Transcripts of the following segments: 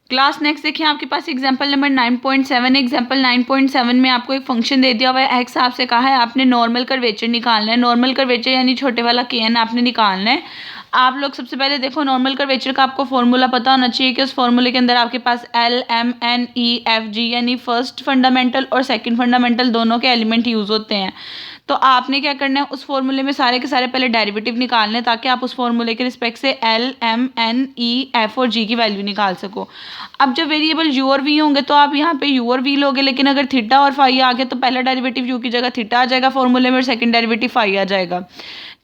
Class next देखिए आपके पास example number 9.7 example 9.7 में आपको एक फंक्शन दे दिया हुआ है एक्स, आपसे कहा है आपने नॉर्मल कर्वेचर निकालना है। नॉर्मल कर्वेचर यानी छोटे वाला के एन आपने निकालना है। आप लोग सबसे पहले देखो नॉर्मल कर्वेचर का आपको फॉर्मूला पता होना चाहिए कि उस फॉर्मूले के अंदर आपके पास L M N E F G यानी फर्स्ट फंडामेंटल और सेकंड फंडामेंटल दोनों के एलिमेंट यूज़ होते हैं। तो आपने क्या करना है, उस फॉर्मूले में सारे के सारे पहले डेरिवेटिव निकालने हैं ताकि आप उस फॉर्मूले के रिस्पेक्ट से L M N E F और जी की वैल्यू निकाल सको। अब जब वेरिएबल यू और वी होंगे तो आप यहाँ पे यू और वी लोगे, लेकिन अगर थीटा और फाई आ गया तो पहला डेरिवेटिव यू की जगह थीटा आ जाएगा फॉर्मूले में और सेकंड डेरिवेटिव फाई आ जाएगा।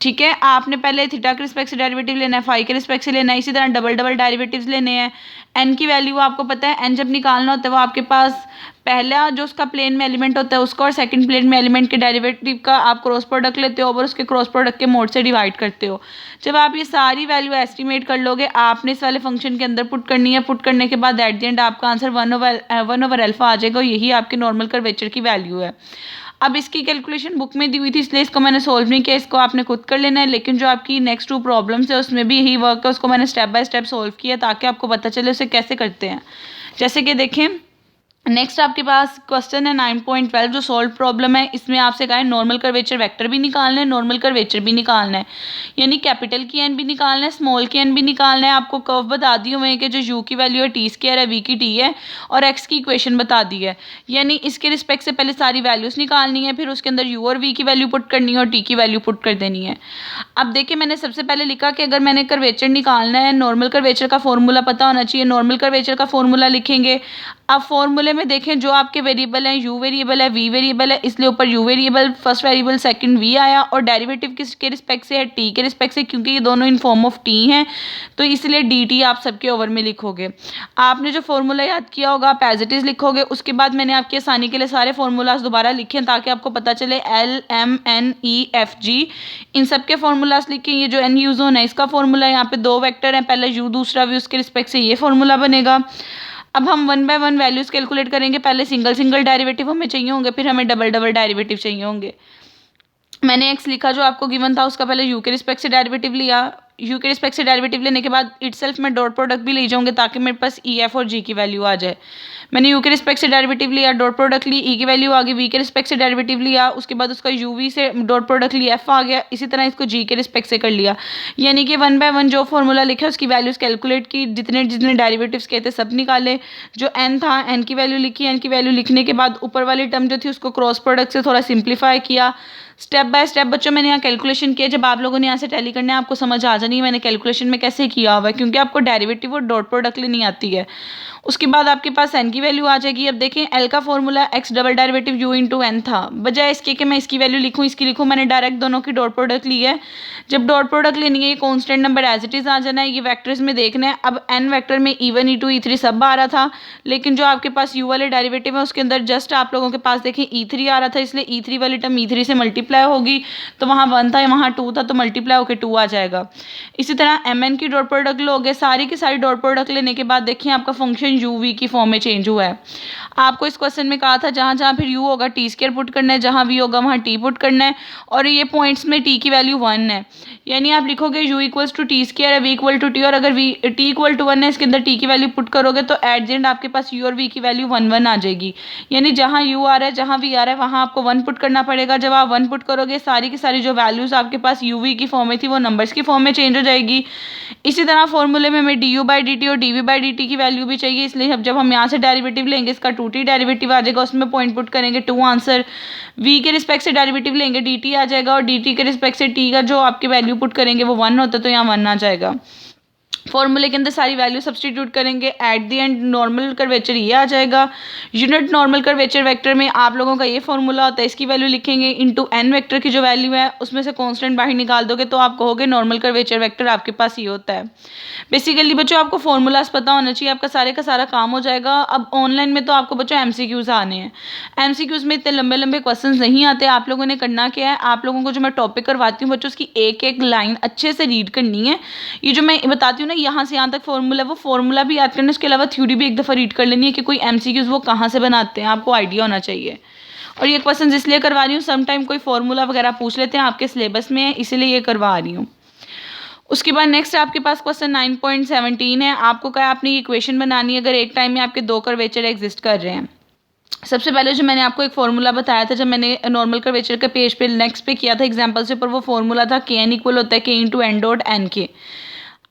ठीक है, आपने पहले थीटा के रिस्पेक्ट से डेरिवेटिव लेना है, फाई के रिस्पेक्ट से लेना है, इसी तरह डबल डबल डेरिवेटिव्स लेने हैं। एन की वैल्यू आपको पता है, एन जब निकालना होता है वो आपके पास पहला जो उसका प्लेन में एलिमेंट होता है उसका और सेकंड प्लेन में एलिमेंट के डेरिवेटिव का आप क्रॉस प्रोडक्ट लेते हो और उसके क्रॉस प्रोडक्ट के मोड से डिवाइड करते हो। जब आप ये सारी वैल्यू एस्टिमेट कर लोगे आपने इस वाले फंक्शन के अंदर पुट करनी है। पुट करने के बाद एट द एंड आपका आंसर 1/(1) अल्फा आ जाएगा और यही आपके नॉर्मल कर्वेचर की वैल्यू है। अब इसकी कैलकुलेशन बुक में दी हुई थी इसलिए इसको मैंने सोल्व नहीं किया, इसको आपने खुद कर लेना है। लेकिन जो आपकी नेक्स्ट 2 प्रॉब्लम्स है उसमें भी यही वर्क है, उसको मैंने स्टेप बाय स्टेप सोल्व किया ताकि आपको पता चले उसे कैसे करते हैं। जैसे कि देखें नेक्स्ट आपके पास क्वेश्चन है 9.12 जो सॉल्व प्रॉब्लम है। इसमें आपसे कहा है नॉर्मल कर्वेचर वेक्टर भी निकालना है, नॉर्मल कर्वेचर भी निकालना है, यानी कैपिटल की एन भी निकालना है, स्मॉल की एन भी निकालना है। आपको कर्व बता दी हुए हैं कि जो यू की वैल्यू है टी स्क्वायर है, वी की टी है और एक्स की इक्वेशन बता दी है, यानी इसके रिस्पेक्ट से पहले सारी वैल्यूज़ निकालनी है, फिर उसके अंदर यू और वी की वैल्यू पुट करनी है और टी की वैल्यू पुट कर देनी है। अब देखिए मैंने सबसे पहले लिखा कि अगर मैंने कर्वेचर निकालना है नॉर्मल कर्वेचर का फॉर्मूला पता होना चाहिए। नॉर्मल कर्वेचर का फॉर्मूला लिखेंगे। अब फॉर्मूले में देखें जो आपके वेरिएबल हैं यू वेरिएबल है, वी वेरिएबल है, इसलिए ऊपर U variable first variable second V आया और डेरिवेटिव किसके रिस्पेक्ट से है, टी के रिस्पेक्ट से, क्योंकि ये दोनों इन फॉर्म ऑफ टी हैं तो इसलिए डी टी आप सबके ओवर में लिखोगे। आपने जो फॉर्मूला याद किया होगा आप एज इट इज़ लिखोगे। उसके बाद मैंने आपकी आसानी के लिए सारे फॉर्मूलाज दोबारा लिखे ताकि आपको पता चले L M N E F G इन सब के फॉर्मूलाज लिखे। ये जो एन यूज होना है इसका फॉर्मूला, यहाँ पे 2 वेक्टर हैं, पहला यू दूसरा वी, उसके रिस्पेक्ट से ये फॉर्मूला बनेगा। अब हम 1 बाय 1 वैल्यूज़ कैलकुलेट करेंगे। पहले सिंगल सिंगल डेरिवेटिव हमें चाहिए होंगे, फिर हमें डबल डबल डेरिवेटिव चाहिए होंगे। मैंने एक्स लिखा जो आपको गिवन था उसका पहले यू के रिस्पेक्ट से डेरिवेटिव लिया। यू के रिस्पेक्ट से डेरिवेटिव लेने के बाद इटसेल्फ में डॉट प्रोडक्ट भी ले जाऊंगे ताकि मेरे पास ई एफ और जी की वैल्यू आ जाए। मैंने यू के रिस्पेक्ट से डेरिवेटिव लिया, डॉट प्रोडक्ट ली, ई की वैल्यू आ गई। वी के रिस्पेक्ट से डेरिवेटिव लिया, उसके बाद उसका यू वी से डॉट प्रोडक्ट लिया, एफ आ गया। इसी तरह इसको जी के रिस्पेक्ट से कर लिया, यानी कि 1 बाय 1 जो फॉर्मूला लिखा उसकी वैल्यूज़ कैलकुलेट की, जितने जितने डेरिवेटिव्स कहते सब निकाले। जो एन था एन की वैल्यू लिखी, एन की वैल्यू लिखने के बाद ऊपर वाली टर्म जो थी उसको क्रॉस प्रोडक्ट से थोड़ा सिंप्लीफाई किया। स्टेप बाय स्टेप बच्चों मैंने यहाँ कैलकुलेशन किया। जब आप लोगों ने यहाँ से टैली करना है आपको समझ आ जानी है मैंने कैलकुलेशन में कैसे किया हुआ है, क्योंकि आपको डेरिवेटिव और डॉट प्रोडक्ट लेनी आती है। उसके बाद आपके पास एन की वैल्यू आ जाएगी। अब देखें एल का formula X double derivative U into N था, बजाय इसके कि मैं इसकी वैल्यू लिखूँ इसकी लिखूँ, मैंने डायरेक्ट दोनों की डॉट प्रोडक्ट ली है। जब डॉट प्रोडक्ट लेनी है ये constant number as it is आ जाना है, ये वैक्टर्स में देखना है। अब एन वैक्टर में E1 E2 E3 सब आ रहा था, लेकिन जो आपके पास यू वाले डेरिवेटिव है उसके अंदर जस्ट आप लोगों के पास देखें E3 आ रहा था, इसलिए E3 वाली टर्म E3 से मल्टीप्लाई होगी, तो वहाँ 1 था वहाँ 2 था तो मल्टीप्लाई होकर 2 आ जाएगा। इसी तरह MN की डॉट प्रोडक्ट लोगे, सारी की सारी डॉट प्रोडक्ट लेने के बाद देखिए आपका फंक्शन UV की फॉर्म में चेंज हुआ है। आपको इस क्वेश्चन में कहा था जहाँ जहाँ फिर U होगा टी स्क्वायर पुट करना है, जहाँ V होगा वहाँ T पुट करना है, और ये पॉइंट्स में T की वैल्यू 1 है, यानी आप लिखोगे U equals to T square है, V इक्वल टू टी, और अगर T इक्वल टू 1 है इसके अंदर T की वैल्यू पुट करोगे तो एट द एंड आपके पास U और V की वैल्यू 1 1 आ जाएगी। यानी जहाँ U आ रहा है जहाँ V आ रहा है वहाँ आपको 1 पुट करना पड़ेगा। जब आप 1 पुट करोगे सारी की सारी जो वैल्यूज़ आपके पास UV की फॉर्म में थी वो नंबर्स की फॉर्म में चेंज हो जाएगी। इसी तरह फॉर्मूले में हमें du/dt और dv/dt की वैल्यू भी चाहिए, इसलिए जब हम यहाँ से डेरिवेटिव लेंगे इसका 2t डेरिवेटिव आ जाएगा, उसमें पॉइंट पुट करेंगे 2 आंसर। v के रिस्पेक्ट से डेरिवेटिव लेंगे dt आ जाएगा, और dt के रिस्पेक्ट से t का जो आपके वैल्यू पुट करेंगे वो 1 होता है तो यहाँ 1 आ जाएगा। फॉर्मूले के अंदर सारी वैल्यू सब्सटीट्यूट करेंगे, at the end normal curvature ये आ जाएगा। यूनिट नॉर्मल कर्वेचर वेक्टर में आप लोगों का ये फॉर्मूला होता है, इसकी वैल्यू लिखेंगे इनटू n वेक्टर की जो वैल्यू है उसमें से कांस्टेंट बाहर निकाल दोगे तो आप कहोगे नॉर्मल कर्वेचर वेक्टर आपके पास ये होता है। बेसिकली बच्चों आपको फॉर्मूलाज पता होना चाहिए, आपका सारे का सारा काम हो जाएगा। अब ऑनलाइन में तो आपको बच्चों MCQs आने हैं, MCQs में इतने लंबे लंबे क्वेश्चन नहीं आते। आप लोगों ने करना क्या है, आप लोगों को जो मैं टॉपिक करवाती हूँ बच्चों उसकी एक एक लाइन अच्छे से रीड करनी है। ये जो मैं बताती हूँ ना यहाँ से यहाँ तक फॉर्मूला, वो फॉर्मूला भी याद करना है, उसके अलावा थ्योरी भी एक दफ़ा रीड कर लेनी है कि कोई MCQs वो कहाँ से बनाते हैं, आपको आइडिया होना चाहिए। और ये क्वेश्चन इसलिए करवा रही हूँ, सम टाइम कोई फॉर्मूला वगैरह पूछ लेते हैं आपके सिलेबस में, इसीलिए ये करवा रही हूँ। उसके बाद नेक्स्ट आपके पास क्वेश्चन 9.17 है। आपको क्या आपने ये इक्वेशन बनानी है अगर एक टाइम में आपके दो कर्वेचर एग्जिस्ट कर रहे हैं। सबसे पहले जो मैंने आपको एक फॉर्मूला बताया था जब मैंने नॉर्मल कर्वेचर के पेज पे नेक्स्ट पे किया था एग्जांपल से ऊपर, वो फॉर्मूला था के एन इक्वल होता है के इंटू एन डॉट एन के।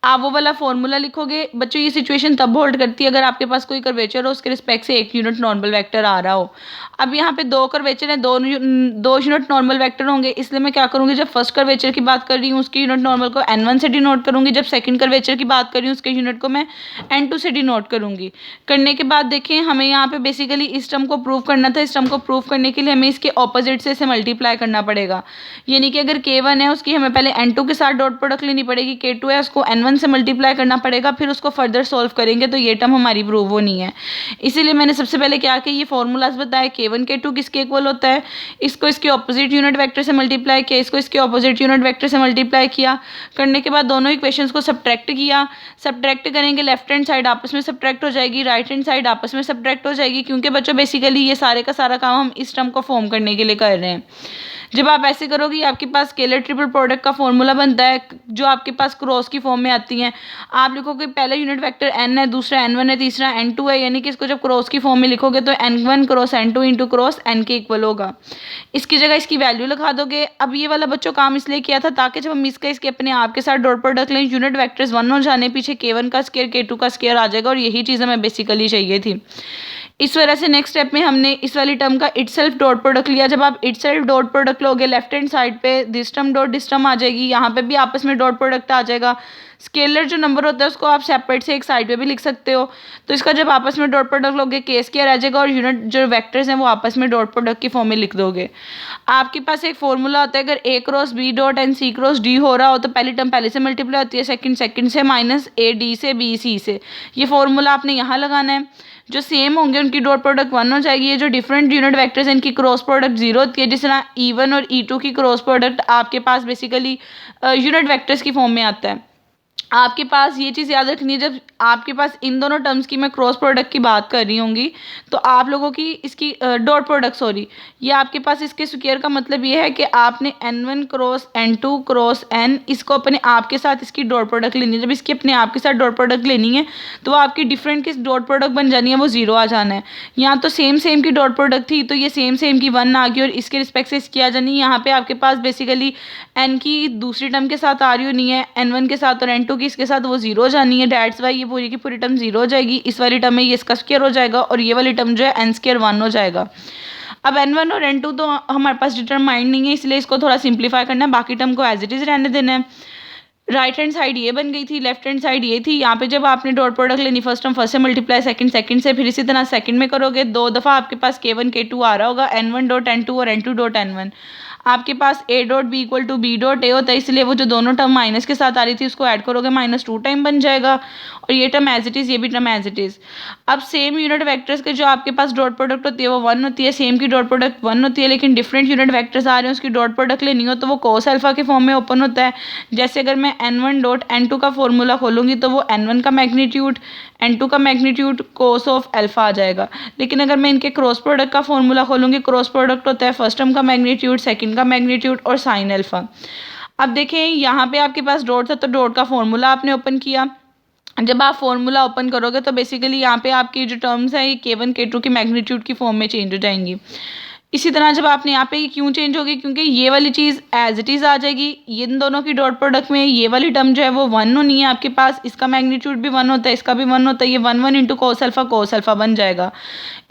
आप वो वाला फॉर्मूला लिखोगे। बच्चों ये सिचुएशन तब होल्ड करती है अगर आपके पास कोई कर्वेचर हो उसके रिस्पेक्ट से एक यूनिट नॉर्मल वेक्टर आ रहा हो। अब यहाँ पे दो कर्वेचर है, दो यूनिट नॉर्मल वेक्टर होंगे, इसलिए मैं क्या करूँगी जब फर्स्ट कर्वेचर की बात कर रही हूँ उसकी यूनिट नॉर्मल को n1 से डिनोट करूँगी, जब सेकंड कर्वेचर की बात कर रही हूँ उसके यूनिट को मैं n2 से डिनोट करूँगी। करने के बाद देखिए हमें यहाँ पे बेसिकली इस टर्म को प्रूव करना था। इस टर्म को प्रूव करने के लिए हमें इसके ऑपोजिट से इसे मल्टीप्लाई करना पड़ेगा। यानी कि अगर k1 है उसकी हमें पहले n2 के साथ डॉट प्रोडक्ट लेनी पड़ेगी, k2 है उसको n1 से मल्टीप्लाई करना पड़ेगा, फिर उसको फर्दर सॉल्व करेंगे तो ये टर्म हमारी प्रूव होनी है। इसीलिए मैंने सबसे पहले क्या कि ये फॉर्मूलाज बताया k1 k2 किसके इक्वल होता है, इसको इसके ऑपोजिट यूनिट वेक्टर से मल्टीप्लाई किया, इसको इसके ऑपोजिट यूनिट वेक्टर से मल्टीप्लाई किया। करने के बाद दोनों इक्वेशंस को सब्ट्रैक्ट किया। सब्ट्रैक्ट करेंगे लेफ्ट हैंड साइड आपस में सब्ट्रैक्ट हो जाएगी, राइट हैंड साइड आपस में सब्ट्रैक्ट हो जाएगी, क्योंकि बच्चों बेसिकली ये सारे का सारा काम हम इस टर्म को फॉर्म करने के लिए कर रहे हैं। जब आप ऐसे करोगे आपके पास स्केलर ट्रिपल प्रोडक्ट का फॉर्मूला बनता है जो आपके पास क्रॉस की फॉर्म में आती है। आप लिखोगे पहला यूनिट वेक्टर n है, दूसरा n1 है, तीसरा n2 है, यानी कि इसको जब क्रॉस की फॉर्म में लिखोगे तो n1 cross n2 into cross n के इक्वल होगा। इसकी जगह इसकी वैल्यू लगा दोगे। अब ये वाला बच्चों काम इसलिए किया था ताकि जब हम इसके अपने आप के साथ डॉट प्रोडक्ट लें यूनिट वेक्टर्स 1 हो जाने, पीछे k1 का स्केयर k2 का स्केयर आ जाएगा, और यही चीज़ हमें बेसिकली चाहिए थी। इस वजह से नेक्स्ट स्टेप में हमने इस वाली टर्म का इटसेल्फ डॉट प्रोडक्ट लिया। जब आप इटसेल्फ डॉट प्रोडक्ट लोगे लेफ्ट हैंड साइड पे this term dot this term आ जाएगी, यहाँ पे भी आपस में डॉट प्रोडक्ट आ जाएगा। स्केलर जो नंबर होता है उसको आप सेपरेट से एक साइड पे भी लिख सकते हो। तो इसका जब आपस में डॉट प्रोडक्ट लोगे के स्केयर आ जाएगा और यूनिट जो वेक्टर्स हैं वो आपस में डॉट प्रोडक्ट की फॉर्म में लिख दोगे। आपके पास एक फॉर्मूला होता है अगर A cross B dot and C cross D हो रहा हो तो पहली टर्म पहले से मल्टीप्लाई होती है, सेकंड से, माइनस ए डी से, बी सी से। ये फॉर्मूला आपने यहाँ लगाना है। जो सेम होंगे उनकी डॉट प्रोडक्ट 1 हो जाएगी। ये जो डिफरेंट यूनिट वेक्टर्स हैं इनकी क्रॉस प्रोडक्ट 0 होती है। जिस तरह E1 और E2 की क्रॉस प्रोडक्ट आपके पास बेसिकली यूनिट वेक्टर्स की फॉर्म में आता है। आपके पास ये चीज़ याद रखनी है जब आपके पास इन दोनों टर्म्स की मैं क्रॉस प्रोडक्ट की बात कर रही होंगी तो आप लोगों की इसकी डॉट प्रोडक्ट सॉरी ये आपके पास इसके स्क्वायर का मतलब ये है कि आपने n1 cross n2 cross n इसको अपने आप के साथ इसकी डॉट प्रोडक्ट लेनी है। जब इसकी अपने आप के साथ डॉट प्रोडक्ट लेनी है तो वो आपकी डिफरेंट की डॉट प्रोडक्ट बन जानी है, वो 0 आ जाना है। यहाँ तो सेम की डॉट प्रोडक्ट थी तो ये सेम की 1 आ गई और इसके रिस्पेक्ट से इसकी आ जानी है। यहाँ पे आपके पास बेसिकली n की दूसरी टर्म के साथ आ रही होनी है, n1 के साथ और n2 की इसके साथ वो 0 हो जानी है। डैट्स वाई ये पूरी की पूरी टर्म 0 हो जाएगी। इस वाली टर्म में ये इसका स्क्वायर हो जाएगा और ये वाली टर्म जो है n स्क्वायर 1 हो जाएगा। अब n1 और n2 तो हमारे पास डिटरमाइंड नहीं है इसलिए इसको थोड़ा सिंप्लीफाई करना है, बाकी टर्म को एज इट इज़ रहने देना है। राइट हैंड साइड ये बन गई थी, लेफ्ट हैंड साइड ये थी। यहाँ पे जब आपने डॉट प्रोडक्ट लेनी फर्स्ट टर्म फर्स्ट से मल्टीप्लाई सेकंड से, फिर इसी तरह सेकंड में करोगे 2 दफ़ा आपके पास k1 k2 आ रहा होगा, n1 डॉट n2 और n2 डॉट n1। आपके पास a dot b equal to b dot a होता है, इसलिए वो जो दोनों टर्म माइनस के साथ आ रही थी उसको ऐड करोगे -2 टाइम बन जाएगा और ये टर्म एज इट इज़, ये भी टर्म एज इट इज़। अब सेम यूनिट वेक्टर्स के जो आपके पास डॉट प्रोडक्ट होती है वो 1 होती है, सेम की डॉट प्रोडक्ट 1 होती है, लेकिन डिफरेंट यूनिट वेक्टर्स आ रहे हैं उसकी डॉट प्रोडक्ट लेनी हो तो वो कोस अल्फा के फॉर्म में ओपन होता है। जैसे अगर मैं n1 डॉट n2 का फॉर्मूला खोलूँगी तो वो n1 का मैग्नीट्यूड n2 का मैग्नीट्यूड कोस ऑफ अल्फा आ जाएगा। लेकिन अगर मैं इनके क्रॉस प्रोडक्ट का फॉर्मूला खोलूँगी, क्रॉस प्रोडक्ट होता है फर्स्ट टर्म का मैग्नीट्यूड, सेकंड का मैग्नीट्यूड और साइन अल्फा। अब देखें यहाँ पे आपके पास डॉट था तो डॉट का फॉर्मूला आपने ओपन किया। जब आप फॉर्मूला ओपन करोगे तो बेसिकली यहाँ पे आपकी जो टर्म्स हैं ये k1 k2 की मैग्नीट्यूड की फॉर्म में चेंज हो जाएंगी। इसी तरह जब आपने यहाँ पे क्यों चेंज होगी, क्योंकि ये वाली चीज़ एज इट इज़ आ जाएगी। इन दोनों की डॉट प्रोडक्ट में ये वाली टर्म जो है वो 1 होनी है आपके पास, इसका मैग्नीट्यूड भी 1 होता है, इसका भी 1 होता है, ये 1 इंटू कोस अल्फा बन जाएगा।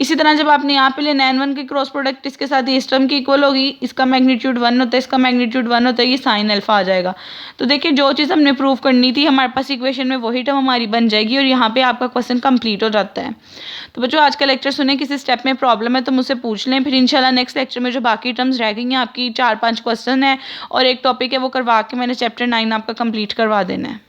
इसी तरह जब आपने यहाँ पे ले n1 की क्रॉस प्रोडक्ट इसके साथ इस टर्म की इक्वल होगी, इसका मैग्नीट्यूड 1 होता है, इसका मैग्नीट्यूड 1 होता है, ये साइन अल्फा आ जाएगा। तो देखिए जो चीज़ हमने प्रूव करनी थी हमारे पास इक्वेशन में वही टर्म हमारी बन जाएगी और यहाँ पे आपका क्वेश्चन कंप्लीट हो जाता है। तो बच्चों आज का लेक्चर सुने, किसी स्टेप में प्रॉब्लम है तो मुझसे पूछ लें, फिर इंशाल्लाह नेक्स्ट लेक्चर में जो बाकी टर्म्स रह गई हैं आपकी 4-5 क्वेश्चन है और एक टॉपिक है वो करवा के मैंने चैप्टर 9 आपका कंप्लीट करवा देना है।